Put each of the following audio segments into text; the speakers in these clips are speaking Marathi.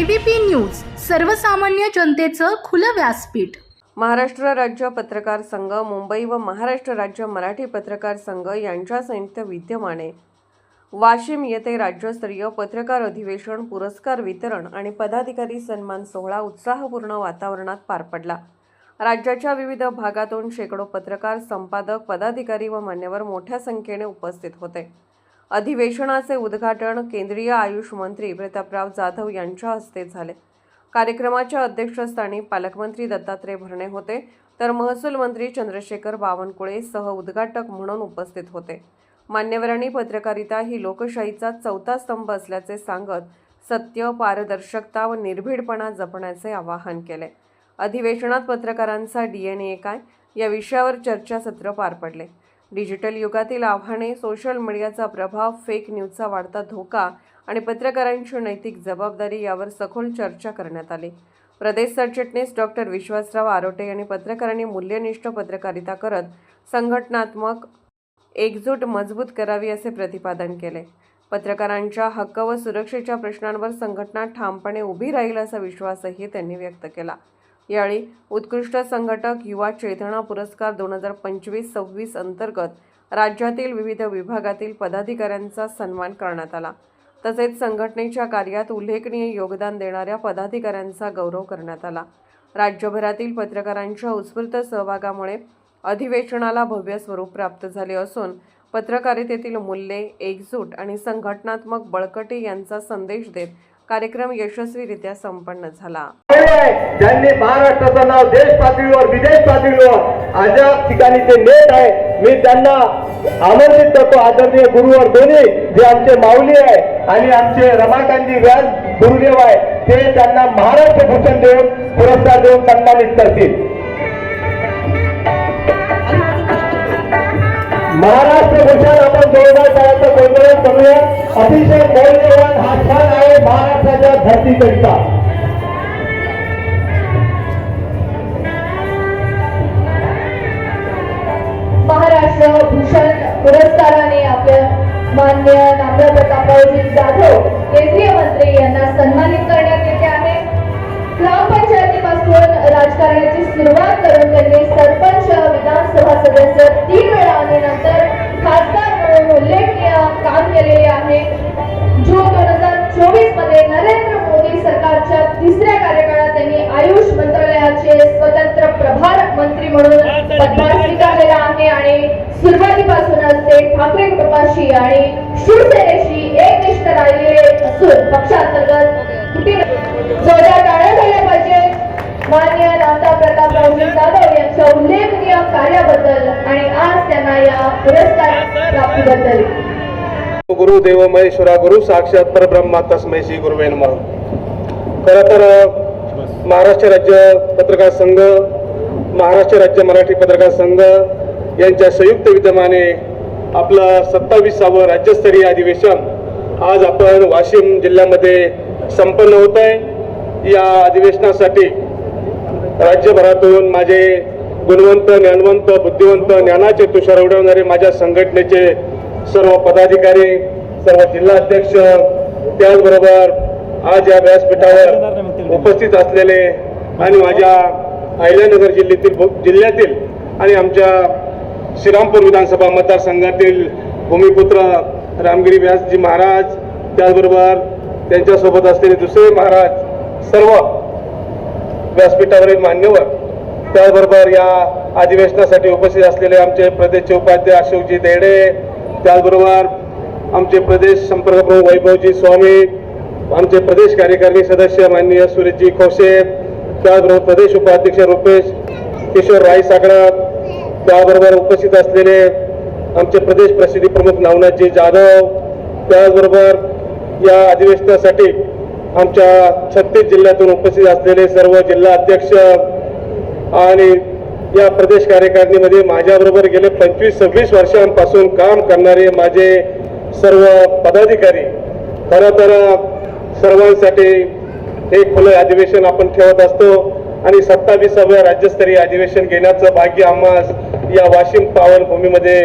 ABP न्यूज, सर्वसामान्य जनतेचं खुलं व्यासपीठ. महाराष्ट्र राज्य पत्रकार संघ मुंबई व महाराष्ट्र राज्य मराठी पत्रकार संघ यांच्या संयुक्त विद्यमाने वाशिम येथे राज्यस्तरीय पत्रकार अधिवेशन, पुरस्कार वितरण आणि पदाधिकारी सन्मान सोहळा उत्साहपूर्ण वातावरणात पार पडला. राज्याच्या विविध भागातून शेकडो पत्रकार, संपादक, पदाधिकारी व मान्यवर मोठ्या संख्येने उपस्थित होते. अधिवेशनाचे उद्घाटन केंद्रीय आयुष मंत्री प्रतापराव जाधव यांच्या हस्ते झाले. कार्यक्रमाच्या अध्यक्षस्थानी पालकमंत्री दत्तात्रय भरणे होते, तर महसूल मंत्री चंद्रशेखर बावनकुळे सह उद्घाटक म्हणून उपस्थित होते. मान्यवरांनी पत्रकारिता ही लोकशाहीचा चौथा स्तंभ असल्याचे सांगत सत्य, पारदर्शकता व निर्भीडपणा जपण्याचे आवाहन केले. अधिवेशनात पत्रकारांचा DNA काय या विषयावर चर्चासत्र पार पडले. डिजिटल युगातील आव्हाने, सोशल मीडियाचा प्रभाव, फेक न्यूजचा वाढता धोका आणि पत्रकारांची नैतिक जबाबदारी यावर सखोल चर्चा करण्यात आली. प्रदेश सरचिटणीस डॉक्टर विश्वासराव आरोटे यांनी पत्रकारांनी मूल्यनिष्ठ पत्रकारिता करत संघटनात्मक एकजूट मजबूत करावी असे प्रतिपादन केले. पत्रकारांच्या हक्क व सुरक्षेच्या प्रश्नांवर संघटना ठामपणे उभी राहील असा विश्वासही त्यांनी व्यक्त केला. यावेळी उत्कृष्ट संघटक युवा चेतना पुरस्कार 2025-26 अंतर्गत राज्यातील विविध विभागातील पदाधिकाऱ्यांचा सन्मान करण्यात आला. तसेच संघटनेच्या कार्यात उल्लेखनीय योगदान देणाऱ्या पदाधिकाऱ्यांचा गौरव करण्यात आला. राज्यभरातील पत्रकारांच्या उत्स्फूर्त सहभागामुळे अधिवेशनाला भव्य स्वरूप प्राप्त झाले असून पत्रकारितेतील मूल्ये, एकजूट आणि संघटनात्मक बळकटी यांचा संदेश देत कार्यक्रम यशस्वीरित्या संपन्न झाला. ज्यांनी महाराष्ट्राचं नाव देश पातळीवर, विदेश पातळीवर अशा ठिकाणी ते नेत आहे, मी त्यांना आमंत्रित करतो. आदरणीय गुरुवर दोन्ही जे आमचे माऊली आहे आणि आमचे रमाकांतजी व्यास गुरुदेव आहे, ते त्यांना महाराष्ट्र भूषण देऊन पुरस्कार देऊन सन्मानित करतील. महाराष्ट्र भूषण आपण 2000 गोंधळ करूया. अतिशय मौल्यवान हा क्षण आहे महाराष्ट्राच्या धरतीकरिता. महाराष्ट्र भूषण पुरस्काराने आपल्या मान्य नामदार प्रतापरावजी जाधव केंद्रीय मंत्री यांना सन्मानित करण्यात येते आहे. ग्रामपंचायतीपासून राजकारणाची सुरुवात करून त्यांनी सरपंच, विधानसभा सदस्य 3 वेळा आणि नंतर खासदार म्हणून उल्लेखनीय काम केलेले आहे. जून 2024 मध्ये नरेंद्र मोदी सरकारच्या 3ऱ्या कार्यकाळात त्यांनी आयुष मंत्रालयाचे स्वतंत्र प्रभार मंत्री म्हणून पदभार स्वीकारलेला आहे आणि सुरुवातीपासूनच ते ठाकरे कुटुंबाशी आणि शिवसेनेशी एकनिष्ठ राहिलेले असून पक्षांतर्गत जोड्या टाळ्या झाल्या पाहिजे. मान्य नामदार प्रतापरावजी जाधव यांच्या उल्लेखनीय कार्याबद्दल आणि आज त्यांना या पुरस्कार प्राप्तीबद्दल. गुरुदेव महेश्वरा, गुरु साक्षात परब्रह्मा तस्मै श्री गुरुवे नमः. खरं तर महाराष्ट्र राज्य पत्रकार संघ, महाराष्ट्र राज्य मराठी पत्रकार संघ यांच्या संयुक्त विद्यमाने आपलं 27वे राज्यस्तरीय अधिवेशन आज आपण वाशिम जिल्ह्यामध्ये संपन्न होत आहे. या अधिवेशनासाठी राज्यभरातून माझे गुणवंत, ज्ञानवंत, बुद्धिवंत, ज्ञानाचे तुषार उडवणारे माझ्या संघटनेचे सर्व पदाधिकारी, सर्व जिल्हाध्यक्ष, त्याचबरोबर आज या व्यासपीठावर उपस्थित असलेले आणि माझ्या अहिल्यानगर जिल्ह्यातील आणि आमच्या श्रीरामपूर विधानसभा मतदारसंघातील भूमिपुत्र रामगिरी व्यासजी महाराज, त्याचबरोबर त्यांच्यासोबत असलेले दुसरे महाराज, सर्व व्यासपीठावरील मान्यवर, त्याचबरोबर या अधिवेशनासाठी उपस्थित असलेले आमचे प्रदेशचे उपाध्यक्ष अशोकजी देडे, त्याचबरोबर आमचे प्रदेश संपर्क प्रमुख वैभवजी स्वामी, आमचे प्रदेश कार्यकारिणी सदस्य माननीय सुरेशजी खोसे, त्याचबरोबर प्रदेश उपाध्यक्ष रुपेश किशोर राय सागडा, त्याबरोबर उपस्थित असलेले आमचे प्रदेश प्रसिद्धी प्रमुख नवनाथजी जाधव, त्याचबरोबर या अधिवेशनासाठी आमच्या 36 जिल्ह्यातून उपस्थित असलेले सर्व जिल्हा अध्यक्ष आणि या प्रदेश कार्यकारिणीमध्ये माझ्याबरोबर गेले 25-26 वर्षांपासून काम करणारे माझे सर्व पदाधिकारी. खरं तर सर्वांसाठी हे खुलं अधिवेशन आपण ठेवत असतो आणि 27व्या राज्यस्तरीय अधिवेशन घेण्याचं भाग्य आम्हास या वाशिम पावनभूमीमध्ये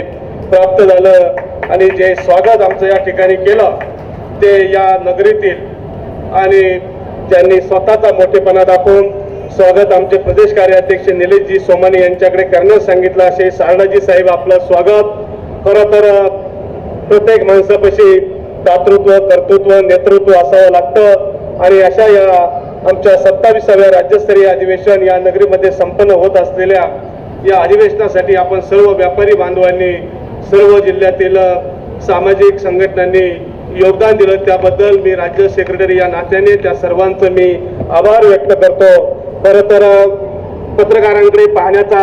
प्राप्त झालं आणि जे स्वागत आमचं या ठिकाणी केलं ते या नगरीतील आणि ज्यांनी स्वतःचा मोठेपणा दाखवून स्वागत आमचे प्रदेश कार्याध्यक्ष निलेशजी सोमानी यांच्याकडे करण्यास सांगितलं. असे सारडाजी साहेब आपलं स्वागत. खरं तर प्रत्येक माणसापाशी दातृत्व, कर्तृत्व, नेतृत्व असावं लागतं आणि अशा या आमच्या 27व्या राज्यस्तरीय अधिवेशन या नगरीमध्ये संपन्न होत असलेल्या या अधिवेशनासाठी आपण सर्व व्यापारी बांधवांनी, सर्व जिल्ह्यातील सामाजिक संघटनांनी योगदान दिलं. त्याबद्दल मी राज्य सेक्रेटरी या नात्याने त्या सर्वांचं मी आभार व्यक्त करतो. खरं तर पत्रकारांकडे पाहण्याचा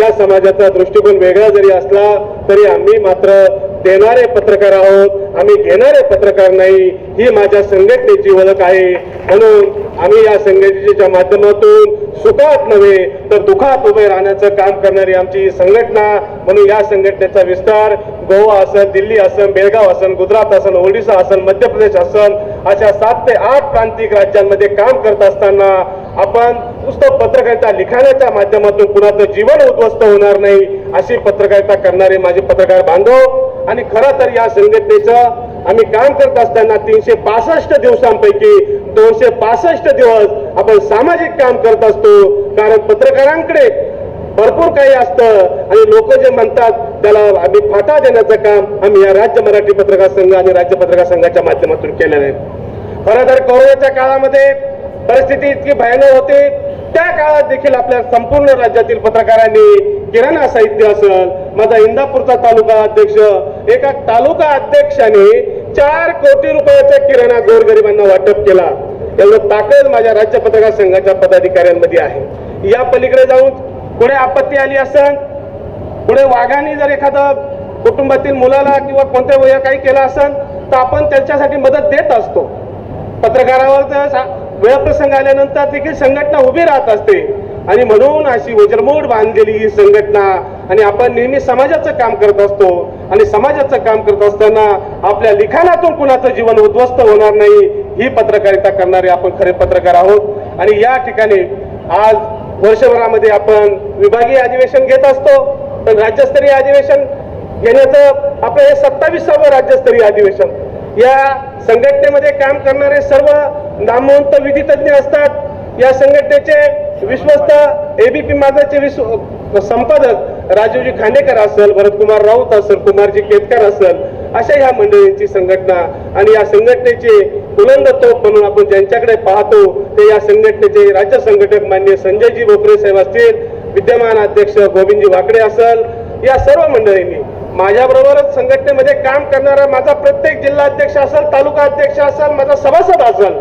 या समाजाचा दृष्टिकोन वेगळा जरी असला तरी आम्ही मात्र देणारे पत्रकार आहोत, आम्ही घेणारे पत्रकार नाही. ही माझ्या संघटनेची ओळख आहे. म्हणून आम्ही या संघटनेच्या माध्यमातून सुखात नव्हे तर दुःखात उभे राहण्याचं काम करणारी आमची संघटना. म्हणून या संघटनेचा विस्तार गोवा असेल, दिल्ली असेल, बेळगाव असेल, गुजरात असेल, ओडिशा असेल, मध्य प्रदेश असेल, अशा 7 ते 8 प्रांतिक राज्यांमध्ये काम करत असताना आपण नुसतं पत्रकारिता लिखाणाच्या माध्यमातून कुणाचं जीवन उद्ध्वस्त होणार नाही अशी पत्रकारिता करणारे माझे पत्रकार बांधव. आणि खरं तर या संघटनेचं आम्ही काम करत असताना 365 दिवसांपैकी 265 दिवस आपण सामाजिक काम करत असतो. कारण पत्रकारांकडे भरपूर काही असतं आणि लोक जे म्हणतात त्याला आम्ही फाटा देण्याचं काम आम्ही या राज्य मराठी पत्रकार संघ आणि राज्य पत्रकार संघाच्या माध्यमातून केलेलं आहे. खरं तर कोरोनाच्या काळामध्ये परिस्थिती इतकी भयानक होती. त्या काळात देखील आपल्या संपूर्ण राज्यातील पत्रकारांनी किराणा साहित्य असेल, माझा इंदापूरचा तालुका अध्यक्ष, एका तालुका अध्यक्षाने 4 कोटी रुपयाचा किराणा गोरगरिबांना वाटप केला. एवढं ताकद माझ्या राज्य पत्रकार संघाच्या पदाधिकाऱ्यांमध्ये आहे. या पलीकडे जाऊन पुढे आपत्ती आली असेल, पुढे वाघाने जर एखादं कुटुंबातील मुलाला किंवा कोणत्या वया काही केलं असेल तर आपण त्यांच्यासाठी मदत देत असतो. पत्रकारावर वेळप्रसंग आल्यानंतर देखील संघटना उभी राहत असते आणि म्हणून अशी वज्रमूठ बांधलेली ही संघटना. आणि आपण नेहमी समाजाचं काम करत असतो आणि समाजाचं काम करत असताना आपल्या लिखाणातून कुणाचं जीवन उद्ध्वस्त होणार नाही ही पत्रकारिता करणारे आपण खरे पत्रकार आहोत. आणि या ठिकाणी आज वर्षभरामध्ये आपण विभागीय अधिवेशन घेत असतो, पण राज्यस्तरीय अधिवेशन घेण्याचं आपलं हे 27वं राज्यस्तरीय अधिवेशन. या संघटनेमध्ये काम करणारे सर्व नामवंत विधितज्ञ असतात. या संघटनेचे विश्वस्त एबीपी माझाचे संपादक राजीवजी खांडेकर असेल, भरतकुमार राऊत असेल, कुमारजी केतकर असेल, अशा ह्या मंडळींची संघटना. आणि या संघटनेचे बुलंद तोफ म्हणून आपण ज्यांच्याकडे पाहतो ते या संघटनेचे राज्य संघटक मान्य संजयजी भोकरे साहेब असतील, विद्यमान अध्यक्ष गोविंदजी वाकडे असेल, या सर्व मंडळींनी माझ्याबरोबरच संघटनेमध्ये काम करणारा माझा प्रत्येक जिल्हा अध्यक्ष असेल, तालुका अध्यक्ष असेल, माझा सभासद असेल,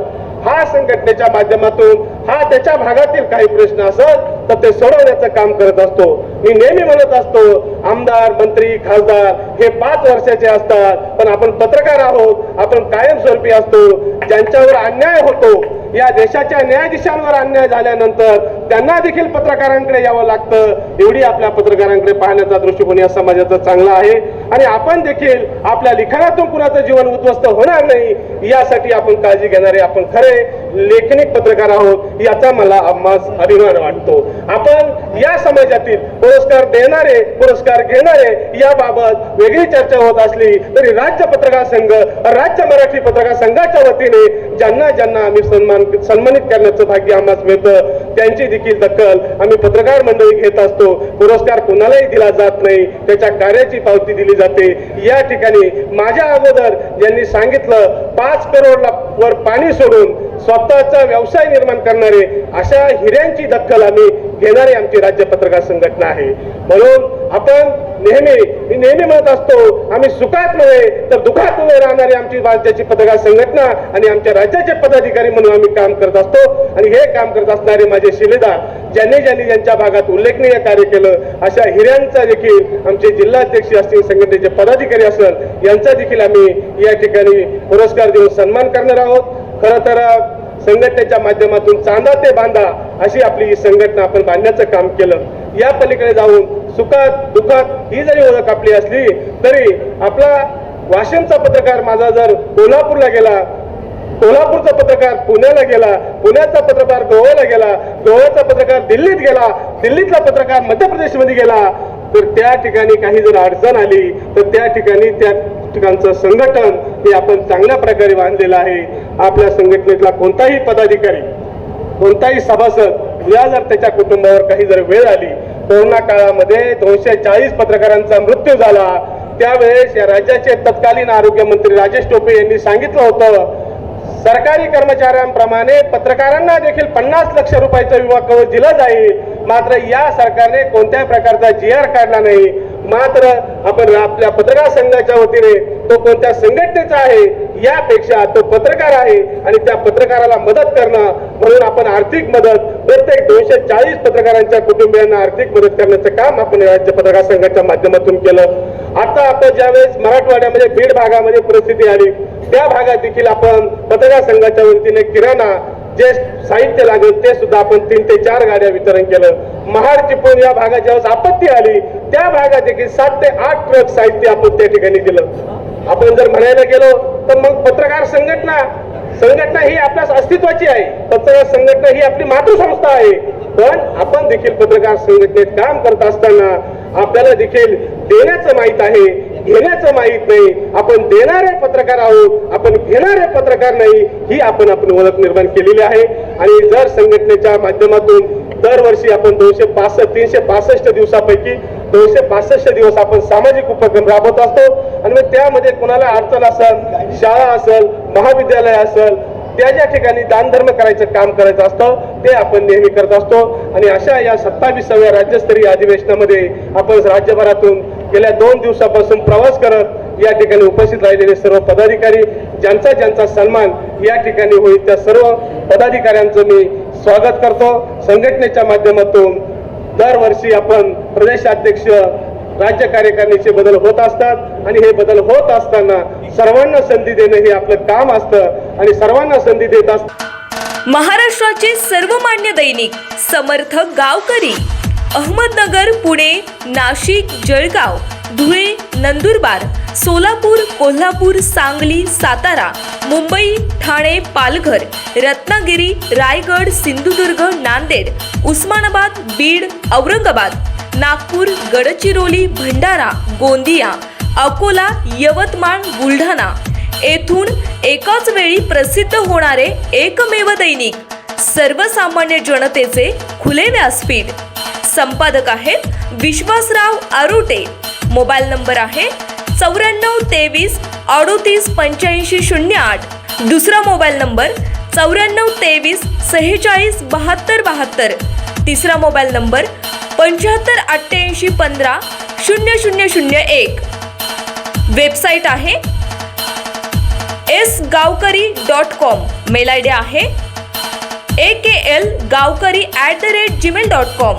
हा संघटनेच्या माध्यमातून हा त्याच्या भागातील काही प्रश्न असेल तर ते सोडवण्याचं काम करत असतो. मी नेहमी म्हणत असतो आमदार, मंत्री, खासदार हे 5 वर्षाचे असतात, पण आपण पत्रकार आहोत, आपण कायमस्वरूपी असतो. ज्यांच्यावर अन्याय होतो, या देशाच्या न्यायाधीशांवर अन्याय झाल्यानंतर त्यांना देखील पत्रकारांकडे यावं लागतं. एवढी आपल्या पत्रकारांकडे पाहण्याचा दृष्टिकोन या समाजाचा चांगला आहे. आणि आपण देखील आपल्या लिखाणातून कुणाचं जीवन उद्ध्वस्त होणार नाही यासाठी आपण काळजी घेणारे आपण खरे लेखनिक पत्रकार आहोत याचा मला अभिमान वाटतो. आपण या समाजातील पुरस्कार देणारे, पुरस्कार घेणारे याबाबत वेगळी चर्चा होत असली तरी राज्य पत्रकार संघ, राज्य मराठी पत्रकार संघाच्या वतीने ज्यांना ज्यांना आम्ही सन्मानित करण्याचं भाग्य आम्हाला मिळतं त्यांची देखील दखल आम्ही पत्रकार मंडळी घेत असतो. पुरस्कार कोणालाही दिला जात नाही, त्याच्या कार्याची पावती दिली जाते. या ठिकाणी माझ्या अगोदर ज्यांनी सांगितलं 5 करोड वर पाणी सोडून स्वतःचा व्यवसाय निर्माण करणारे अशा हिऱ्यांची दखल आम्ही घेणारी आमची राज्य पत्रकार संघटना आहे. म्हणून आपण नेहमी म्हणत असतो आम्ही सुखात नव्हे तर दुःखात उभे राहणारी आमची राज्याची पत्रकार संघटना आणि आमच्या राज्याचे पदाधिकारी म्हणून आम्ही काम करत असतो. आणि हे काम करत असणारे माझे शिलेदार ज्यांनी ज्यांच्या भागात उल्लेखनीय कार्य केलं अशा हिऱ्यांचा देखील आमचे जिल्हाध्यक्ष असतील, संघटनेचे पदाधिकारी असेल यांचा देखील आम्ही या ठिकाणी पुरस्कार देऊन सन्मान करणार आहोत. खरं तर संघटनेच्या माध्यमातून चांदा ते बांधा अशी आपली ही संघटना आपण बांधण्याचं काम केलं. या पलीकडे जाऊन सुखात दुःखात ही जरी ओळख आपली असली तरी आपला वाशिमचा पत्रकार माझा जर कोल्हापूरला गेला, कोल्हापूरचा पत्रकार पुण्याला गेला, पुण्याचा पत्रकार गोव्याला गेला, गोव्याचा पत्रकार दिल्लीत गेला, दिल्लीतला पत्रकार मध्य प्रदेशमध्ये गेला तर त्या ठिकाणी काही जर अडचण आली तर त्या ठिकाणी त्या ठिकाणचं संघटन हे आपण चांगल्या प्रकारे बांधलेलं आहे. आपल्या संघटनेतला कोणताही पदाधिकारी, कोणताही सभासद उद्या जर त्याच्या कुटुंबावर काही जर वेळ आली, कोरोना काळामध्ये 240 पत्रकारांचा मृत्यू झाला, त्यावेळेस या राज्याचे तत्कालीन आरोग्यमंत्री राजेश टोपे यांनी सांगितलं होतं, सरकारी कर्मचाऱ्यांप्रमाणे पत्रकारांना देखील 50 लाख रुपयाचं विमा कवच दिलं जाईल. मात्र या सरकारने कोणत्याही प्रकारचा GR काढला नाही. मात्र आपण आपल्या पत्रकार संघाच्या वतीने तो कोणत्या संघटनेचा आहे यापेक्षा तो पत्रकार आहे आणि त्या पत्रकाराला मदत करणं म्हणून आपण आर्थिक मदत प्रत्येक 240 पत्रकारांच्या कुटुंबियांना आर्थिक मदत करण्याचं काम आपण राज्य पत्रकार संघाच्या माध्यमातून केलं. आता आपण ज्यावेळेस मराठवाड्यामध्ये बीड भागामध्ये परिस्थिती आली, त्या भागात देखील आपण पत्रकार संघाच्या वतीने किराणा जे साहित्य लागेल ते सुद्धा आपण 3 ते 4 गाड्या वितरण केलं. महाड चिपळूण या भागात ज्यावेळेस आपत्ती आली त्या भागात देखील 7 ते 8 ट्रक साहित्य आपण त्या ठिकाणी दिलं. आपण जर म्हणायला गेलो तर मग पत्रकार संघटना ही आपल्या अस्तित्वाची आहे. पत्रकार संघटना ही आपली मातृसंस्था आहे. पण आपण देखील पत्रकार संघटनेत काम करत असताना आपल्याला देखील देण्याचं माहित आहे, घेण्याचं माहित नाही. आपण देणारे पत्रकार आहोत, आपण घेणारे पत्रकार नाही, ही आपण ओळख निर्माण केलेली आहे. आणि जर संघटनेच्या माध्यमातून दरवर्षी आपण 365 दिवसापैकी 265 दिवस आपण सामाजिक उपक्रम राबवत असतो. आणि मग त्यामध्ये कोणाला अडचण असेल, शाळा असेल, महाविद्यालय असेल, त्या ज्या ठिकाणी दानधर्म करायचं काम करायचं असतं ते आपण नेहमी करत असतो. आणि अशा या 27व्या राज्यस्तरीय अधिवेशनामध्ये आपण राज्यभरातून गेल्या 2 दिवसापासून प्रवास करत या ठिकाणी उपस्थित राहिलेले सर्व पदाधिकारी, ज्यांचा सन्मान या ठिकाणी होईल त्या सर्व पदाधिकाऱ्यांचं मी स्वागत करतो. संघटनेच्या माध्यमातून दरवर्षी आपण प्रदेशाध्यक्ष, राज्य कार्यकारिणीचे बदल होत असतात आणि हे बदल होत असताना सर्वांना संधी देणं हे आपलं काम असतं आणि सर्वांना संधी देत असतात. महाराष्ट्राचे सर्वमान्य दैनिक समर्थ गावकरी अहमदनगर, पुणे, नाशिक, जळगाव, धुळे, नंदुरबार, सोलापूर, कोल्हापूर, सांगली, सातारा, मुंबई, ठाणे, पालघर, रत्नागिरी, रायगड, सिंधुदुर्ग, नांदेड, उस्मानाबाद, बीड, औरंगाबाद, नागपूर, गडचिरोली, भंडारा, गोंदिया, अकोला, यवतमाळ, बुलढाणा येथून एकाच वेळी प्रसिद्ध होणारे एकमेव दैनिक सर्वसामान्य जनतेचे खुले व्यासपीठ. संपादक आहेत विश्वासराव आरोटे. मोबाईल नंबर आहे 94 23 38 85 08. दुसरा मोबाईल नंबर 94 23 46 72 72. तिसरा मोबाईल नंबर 75 88 15 0001. वेबसाईट आहे sgavkari.com. मेल आयडी आहे akl gavkari@gmail.com.